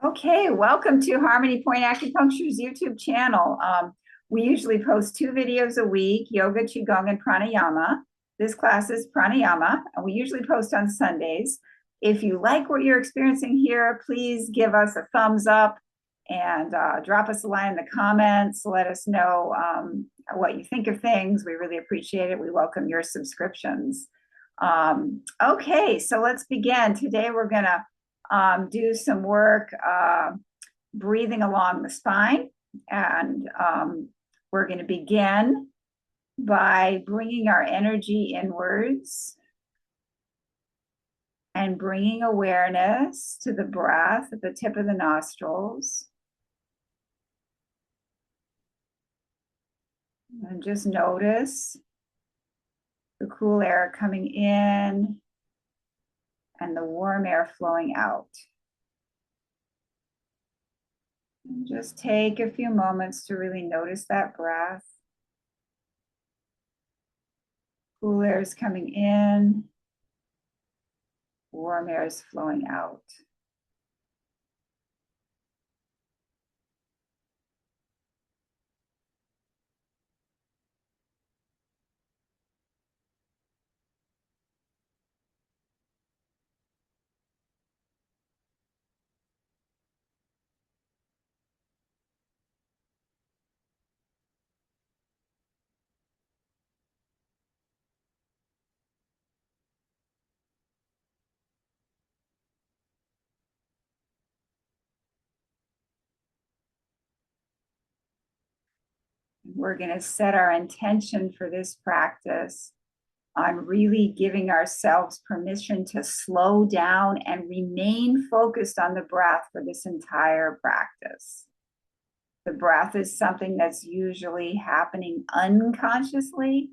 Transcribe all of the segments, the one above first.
Okay, welcome to Harmony Point Acupuncture's YouTube channel. We usually post 2 videos a week, yoga, qigong, and pranayama. This class is pranayama, and we usually post on Sundays. If you like what you're experiencing here, please give us a thumbs up and drop us a line in the comments. Let us know what you think of things. We really appreciate it. We welcome your subscriptions. Okay, so let's begin. Today we're going to do some work breathing along the spine. And we're going to begin by bringing our energy inwards and bringing awareness to the breath at the tip of the nostrils. And just notice the cool air coming in and the warm air flowing out. And just take a few moments to really notice that breath. Cool air is coming in, warm air is flowing out. We're going to set our intention for this practice on really giving ourselves permission to slow down and remain focused on the breath for this entire practice. The breath is something that's usually happening unconsciously,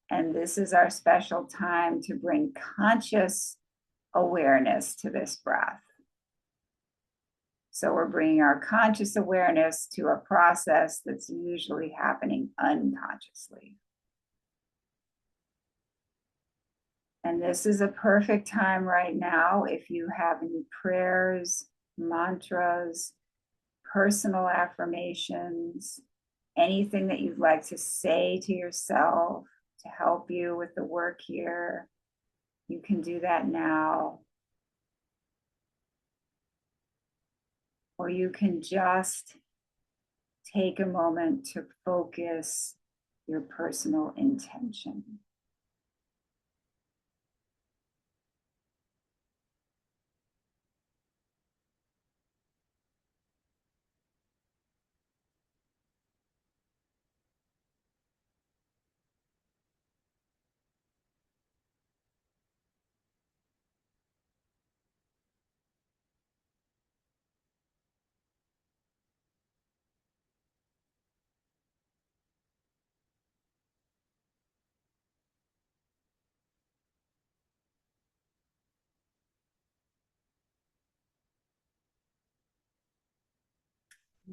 and this is our special time to bring conscious awareness to this breath. So we're bringing our conscious awareness to a process that's usually happening unconsciously. And this is a perfect time right now if you have any prayers, mantras, personal affirmations, anything that you'd like to say to yourself to help you with the work here. You can do that now. Or you can just take a moment to focus your personal intention.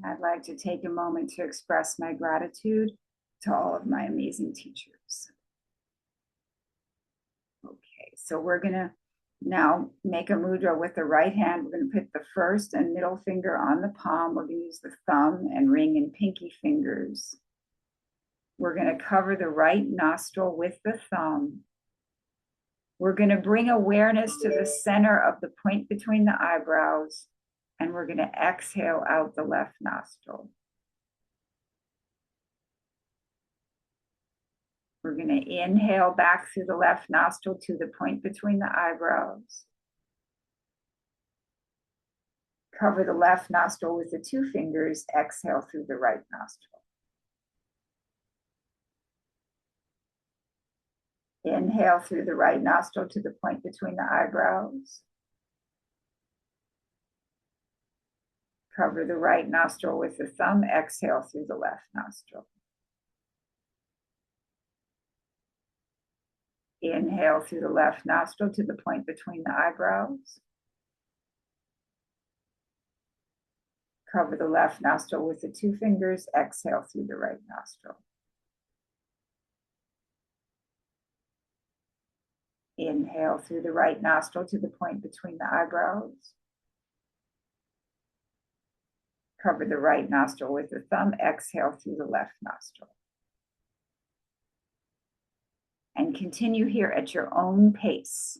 I'd like to take a moment to express my gratitude to all of my amazing teachers. Okay, so we're going to now make a mudra with the right hand. We're going to put the first and middle finger on the palm. We're going to use the thumb and ring and pinky fingers. We're going to cover the right nostril with the thumb. We're going to bring awareness to the center of the point between the eyebrows, and we're going to exhale out the left nostril. We're going to inhale back through the left nostril to the point between the eyebrows. Cover the left nostril with the 2 fingers, exhale through the right nostril. Inhale through the right nostril to the point between the eyebrows. Cover the right nostril with the thumb, exhale through the left nostril. Inhale through the left nostril to the point between the eyebrows. Cover the left nostril with the 2 fingers, exhale through the right nostril. Inhale through the right nostril to the point between the eyebrows. Cover the right nostril with the thumb, exhale through the left nostril. And continue here at your own pace.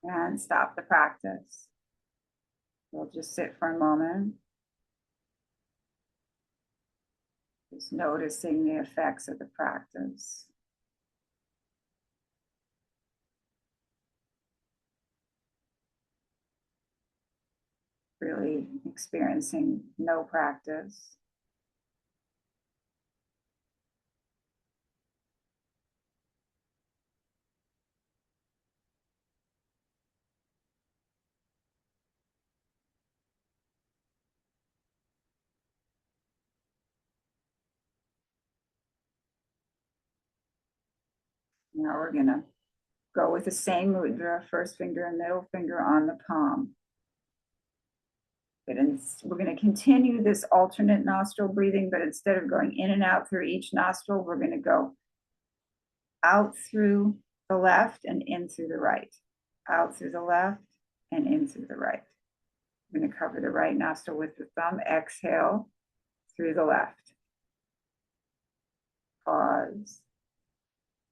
And stop the practice. We'll just sit for a moment. Just noticing the effects of the practice. Really experiencing no practice. Now we're gonna go with the same mudra, first finger and middle finger on the palm. We're going to continue this alternate nostril breathing, but instead of going in and out through each nostril, we're going to go out through the left and in through the right. Out through the left and in through the right. I'm going to cover the right nostril with the thumb, exhale through the left. Pause.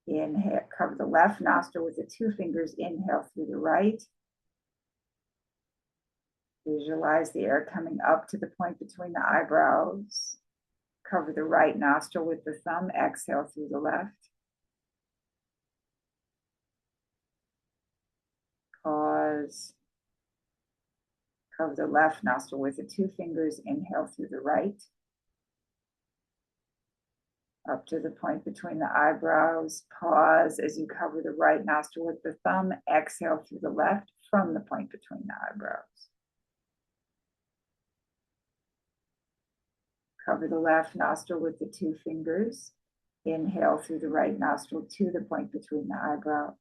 Inhale, cover the left nostril with the two fingers, inhale through the right. Visualize the air coming up to the point between the eyebrows. Cover the right nostril with the thumb, exhale through the left. Pause. Cover the left nostril with the two fingers, inhale through the right. Up to the point between the eyebrows. Pause as you cover the right nostril with the thumb, exhale through the left from the point between the eyebrows. Cover the left nostril with the two fingers. Inhale through the right nostril to the point between the eyebrows.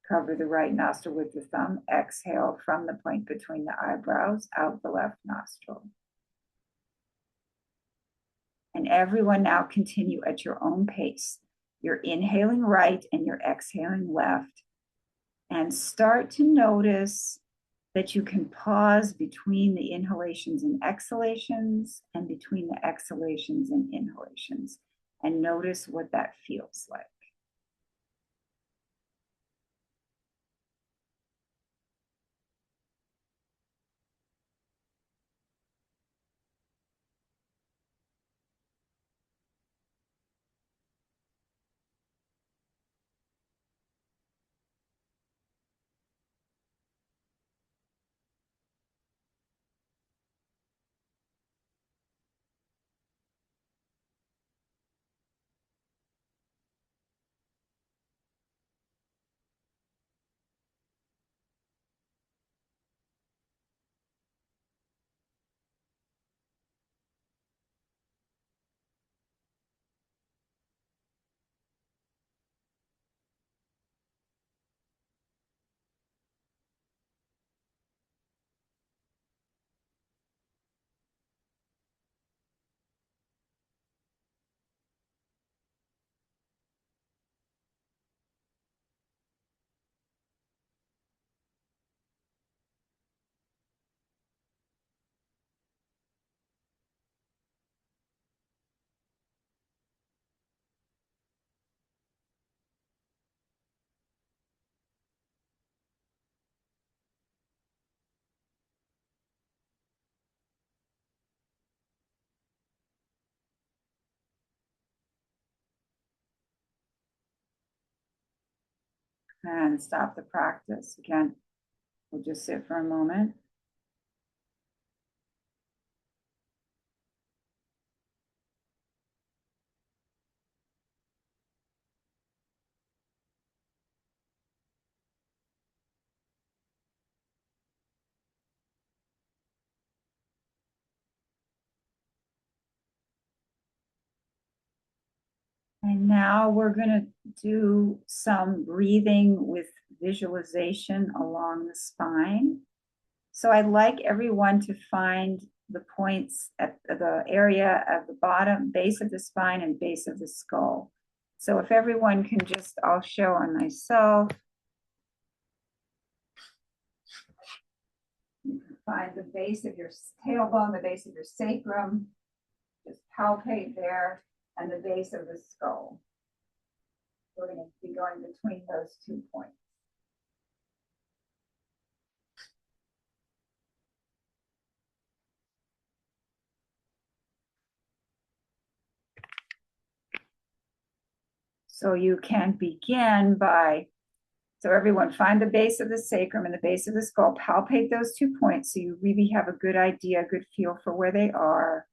Cover the right nostril with the thumb. Exhale from the point between the eyebrows, out the left nostril. And everyone now continue at your own pace. You're inhaling right and you're exhaling left. And start to notice that you can pause between the inhalations and exhalations and between the exhalations and inhalations. And notice what that feels like. And stop the practice. Again, we'll just sit for a moment. And now we're going to do some breathing with visualization along the spine. So I'd like everyone to find the points at the area of the bottom, base of the spine and base of the skull. So if everyone can just, I'll show on myself. You can find the base of your tailbone, the base of your sacrum, just palpate there, and the base of the skull. We're going to be going between those 2 points. So you can begin by, so everyone find the base of the sacrum and the base of the skull, palpate those 2 points so you really have a good idea, a good feel for where they are.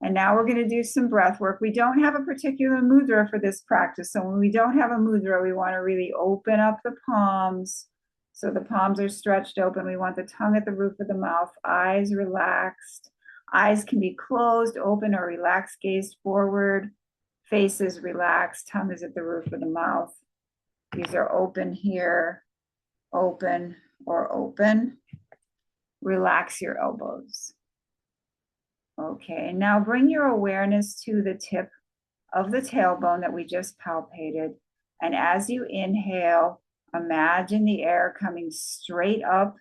And now we're going to do some breath work. We don't have a particular mudra for this practice. So when we don't have a mudra, we want to really open up the palms. So the palms are stretched open. We want the tongue at the roof of the mouth, eyes relaxed. Eyes can be closed, open, or relaxed, gaze forward. Face is relaxed, tongue is at the roof of the mouth. These are open here, open, or open. Relax your elbows. Okay, now bring your awareness to the tip of the tailbone that we just palpated. And as you inhale, imagine the air coming straight up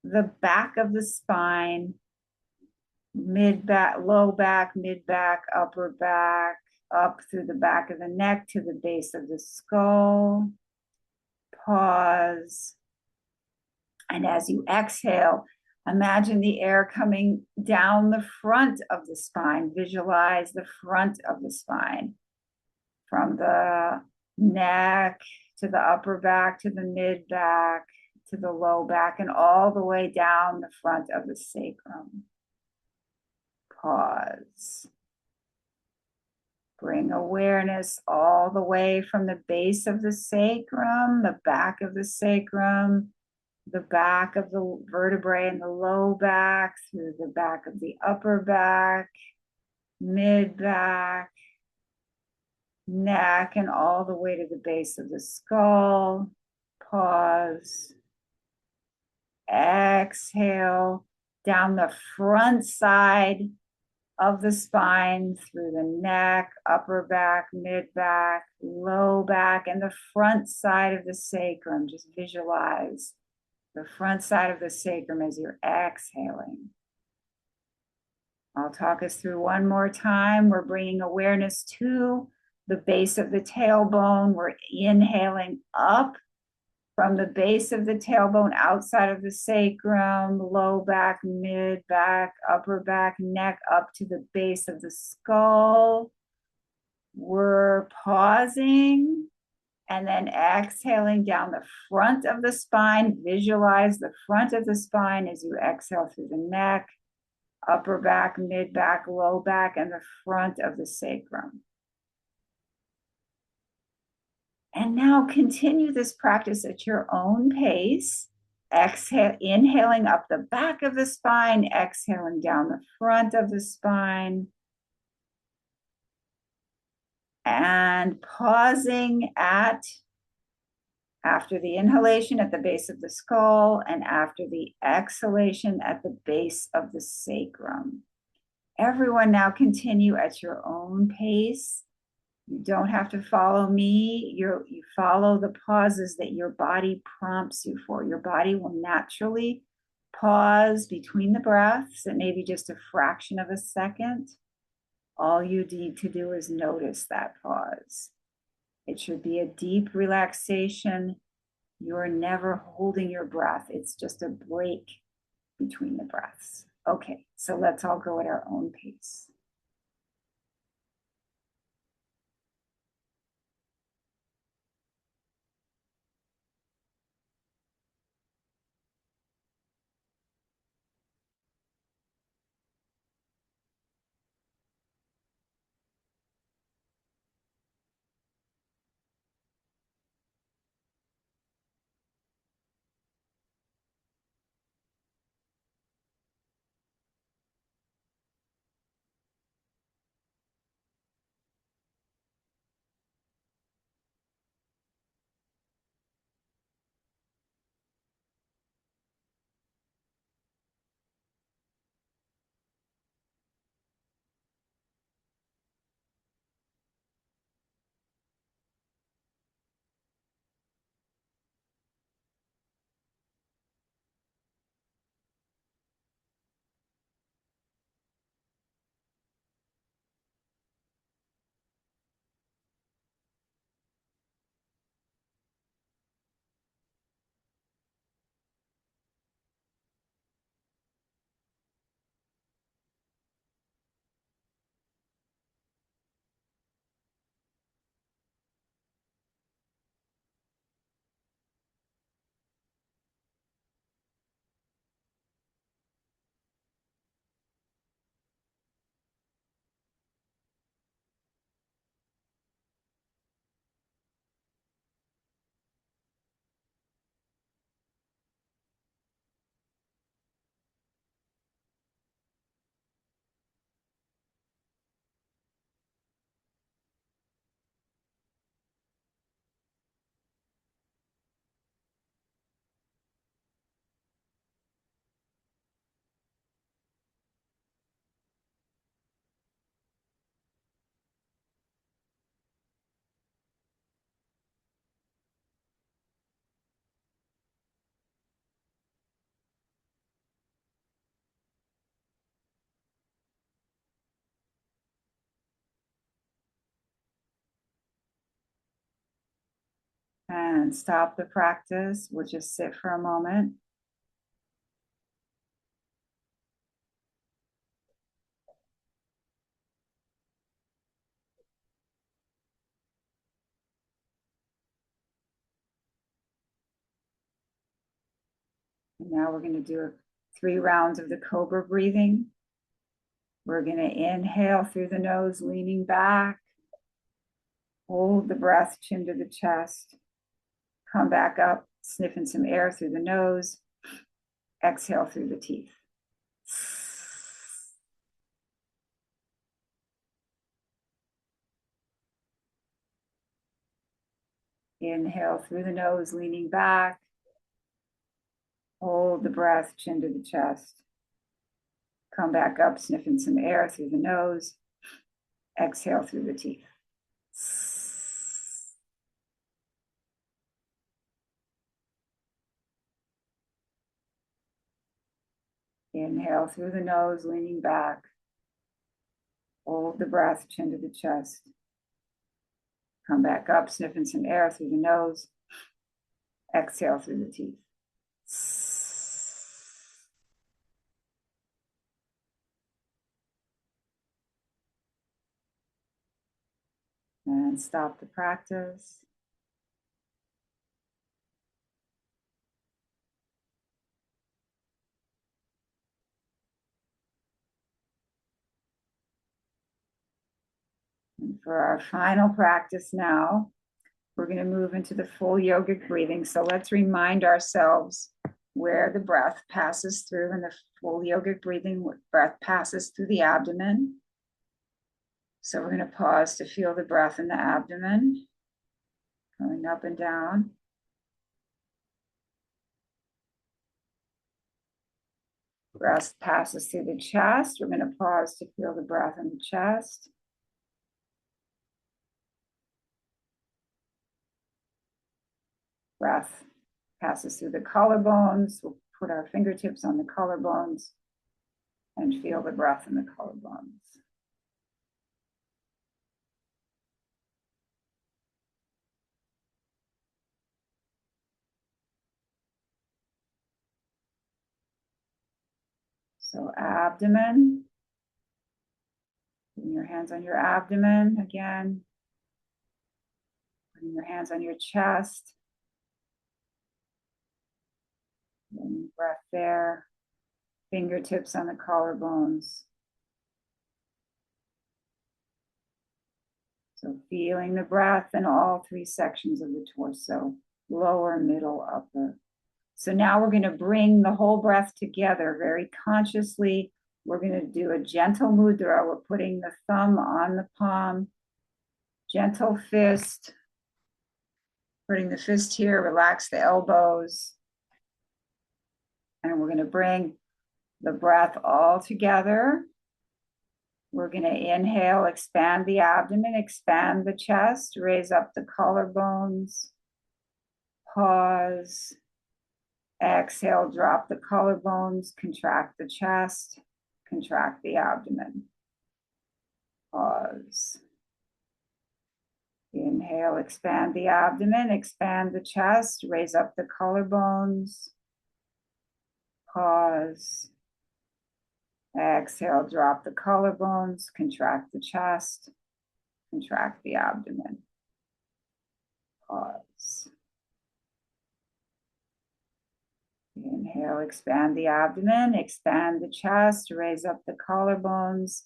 the back of the spine, mid-back, low back, mid-back, upper back, up through the back of the neck to the base of the skull. Pause. And as you exhale, imagine the air coming down the front of the spine. Visualize the front of the spine from the neck to the upper back to the mid back to the low back and all the way down the front of the sacrum. Pause. Bring awareness all the way from the base of the sacrum, the back of the sacrum, the back of the vertebrae in the low back, through the back of the upper back, mid back, neck, and all the way to the base of the skull. Pause. Exhale down the front side of the spine, through the neck, upper back, mid back, low back, and the front side of the sacrum. Just visualize the front side of the sacrum as you're exhaling. I'll talk us through one more time. We're bringing awareness to the base of the tailbone. We're inhaling up from the base of the tailbone, outside of the sacrum, low back, mid back, upper back, neck, up to the base of the skull. We're pausing and then exhaling down the front of the spine. Visualize the front of the spine as you exhale through the neck, upper back, mid back, low back, and the front of the sacrum. And now continue this practice at your own pace. Exhale, inhaling up the back of the spine, exhaling down the front of the spine. And pausing after the inhalation at the base of the skull and after the exhalation at the base of the sacrum. Everyone now continue at your own pace. You don't have to follow me. You follow the pauses that your body prompts you for. Your body will naturally pause between the breaths at maybe just a fraction of a second. All you need to do is notice that pause. It should be a deep relaxation. You're never holding your breath. It's just a break between the breaths. Okay, so let's all go at our own pace. And stop the practice. We'll just sit for a moment. And now we're going to do 3 rounds of the cobra breathing. We're going to inhale through the nose, leaning back. Hold the breath, chin to the chest. Come back up, sniffing some air through the nose. Exhale through the teeth. Inhale through the nose, leaning back. Hold the breath, chin to the chest. Come back up, sniffing some air through the nose. Exhale through the teeth. Inhale through the nose, leaning back. Hold the breath, chin to the chest. Come back up, sniffing some air through the nose. Exhale through the teeth. And stop the practice. And for our final practice now, we're going to move into the full yogic breathing. So let's remind ourselves where the breath passes through. And the full yogic breathing, breath passes through the abdomen. So we're going to pause to feel the breath in the abdomen, going up and down. Breath passes through the chest. We're going to pause to feel the breath in the chest. Breath passes through the collarbones. We'll put our fingertips on the collarbones and feel the breath in the collarbones. So abdomen, putting your hands on your abdomen again, putting your hands on your chest, breath there, fingertips on the collarbones. So feeling the breath in all 3 sections of the torso, lower, middle, upper. So now we're going to bring the whole breath together very consciously. We're going to do a gentle mudra. We're putting the thumb on the palm, gentle fist, putting the fist here, relax the elbows. And we're going to bring the breath all together. We're going to inhale, expand the abdomen, expand the chest, raise up the collarbones, pause. Exhale, drop the collarbones, contract the chest, contract the abdomen. Pause. Inhale, expand the abdomen, expand the chest, raise up the collarbones. Pause. Exhale, drop the collarbones, contract the chest, contract the abdomen. Pause. Inhale, expand the abdomen, expand the chest, raise up the collarbones.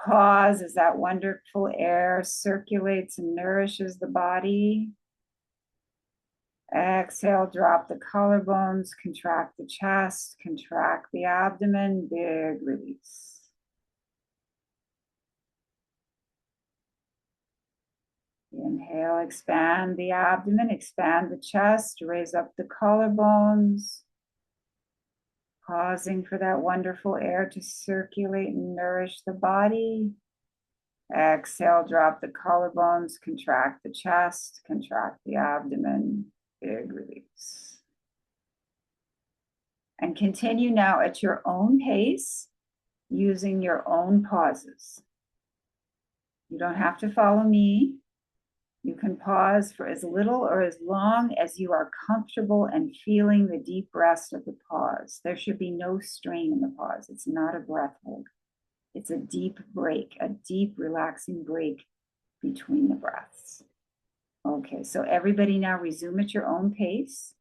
Pause as that wonderful air circulates and nourishes the body. Exhale, drop the collarbones, contract the chest, contract the abdomen, big release. Inhale, expand the abdomen, expand the chest, raise up the collarbones. Pausing for that wonderful air to circulate and nourish the body. Exhale, drop the collarbones, contract the chest, contract the abdomen, big release. And continue now at your own pace, using your own pauses. You don't have to follow me. You can pause for as little or as long as you are comfortable and feeling the deep rest of the pause. There should be no strain in the pause. It's not a breath hold. It's a deep break, a deep relaxing break between the breaths. Okay, so everybody now resume at your own pace.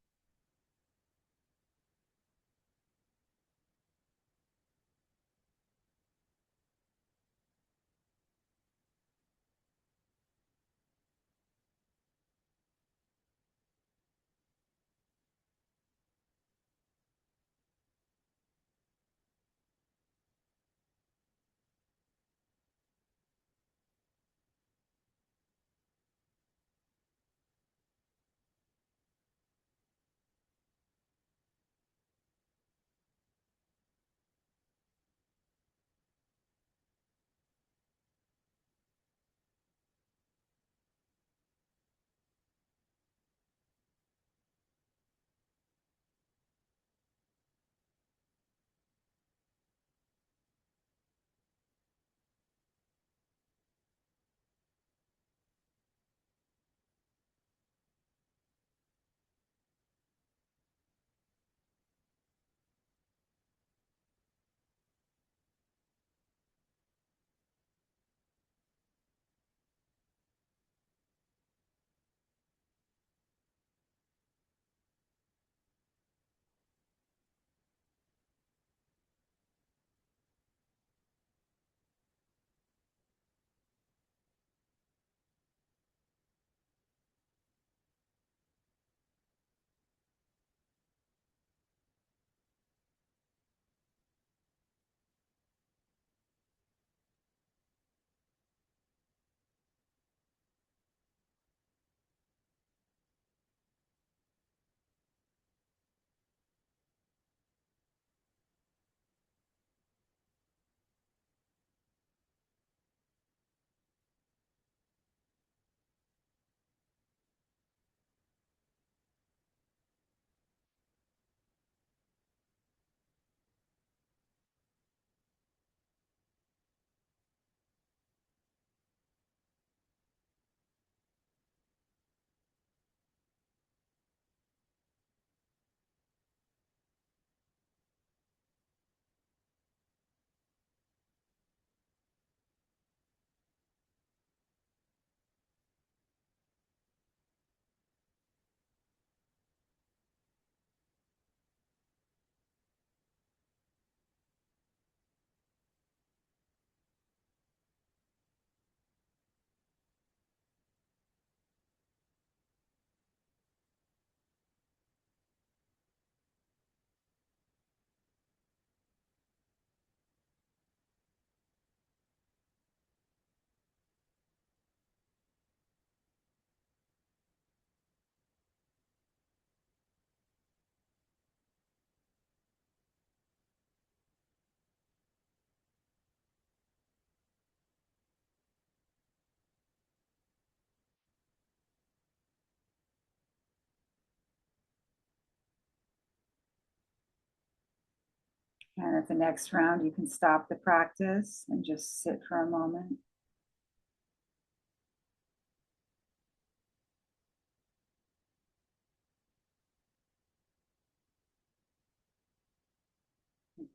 And at the next round, you can stop the practice and just sit for a moment.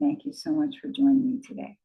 Thank you so much for joining me today.